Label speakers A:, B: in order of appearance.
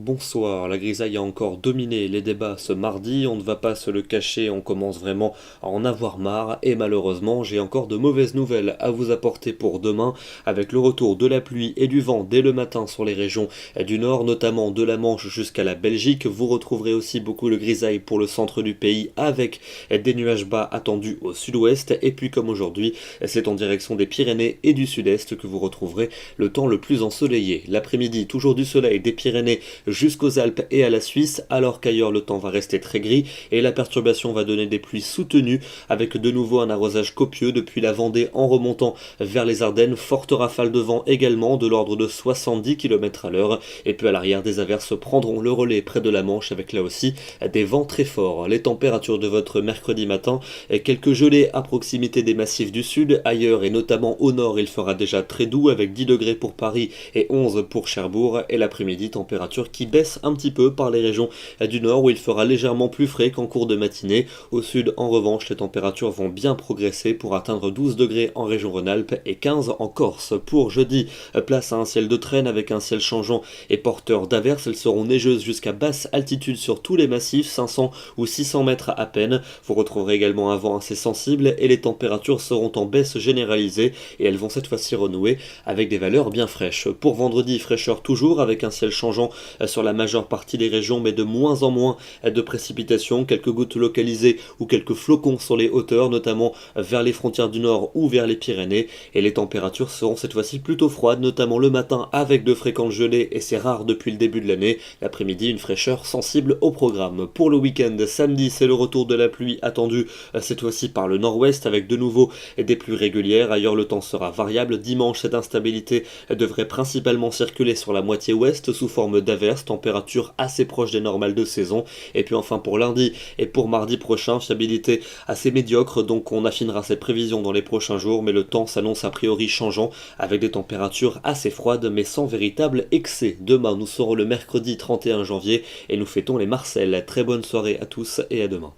A: Bonsoir, la grisaille a encore dominé les débats ce mardi, on ne va pas se le cacher, on commence vraiment à en avoir marre et malheureusement j'ai encore de mauvaises nouvelles à vous apporter pour demain avec le retour de la pluie et du vent dès le matin sur les régions du nord, notamment de la Manche jusqu'à la Belgique. Vous retrouverez aussi beaucoup de grisaille pour le centre du pays avec des nuages bas attendus au sud-ouest et puis comme aujourd'hui c'est en direction des Pyrénées et du sud-est que vous retrouverez le temps le plus ensoleillé. L'après-midi toujours du soleil des Pyrénées jusqu'aux Alpes et à la Suisse, alors qu'ailleurs le temps va rester très gris et la perturbation va donner des pluies soutenues avec de nouveau un arrosage copieux depuis la Vendée en remontant vers les Ardennes, forte rafale de vent également de l'ordre de 70 km à l'heure et puis à l'arrière des averses prendront le relais près de la Manche avec là aussi des vents très forts. Les températures de votre mercredi matin, quelques gelées à proximité des massifs du sud, ailleurs et notamment au nord il fera déjà très doux avec 10 degrés pour Paris et 11 pour Cherbourg et l'après-midi température qui baisse un petit peu par les régions du nord où il fera légèrement plus frais qu'en cours de matinée. Au sud, en revanche, les températures vont bien progresser pour atteindre 12 degrés en région Rhône-Alpes et 15 en Corse. Pour jeudi, place à un ciel de traîne avec un ciel changeant et porteur d'averses. Elles seront neigeuses jusqu'à basse altitude sur tous les massifs, 500 ou 600 mètres à peine. Vous retrouverez également un vent assez sensible et les températures seront en baisse généralisée et elles vont cette fois-ci renouer avec des valeurs bien fraîches. Pour vendredi, fraîcheur toujours avec un ciel changeant sur la majeure partie des régions, mais de moins en moins de précipitations, quelques gouttes localisées ou quelques flocons sur les hauteurs, notamment vers les frontières du nord ou vers les Pyrénées, et les températures seront cette fois-ci plutôt froides, notamment le matin avec de fréquentes gelées, et c'est rare depuis le début de l'année. L'après-midi, une fraîcheur sensible au programme. Pour le week-end, samedi, c'est le retour de la pluie attendu cette fois-ci par le nord-ouest, avec de nouveau des pluies régulières. Ailleurs, le temps sera variable. Dimanche, cette instabilité devrait principalement circuler sur la moitié ouest sous forme d'averses, température assez proche des normales de saison. Et puis enfin pour lundi et pour mardi prochain, fiabilité assez médiocre, donc on affinera cette prévision dans les prochains jours, mais le temps s'annonce a priori changeant avec des températures assez froides mais sans véritable excès. Demain nous serons le mercredi 31 janvier et nous fêtons les Marcel. Très bonne soirée à tous et à demain.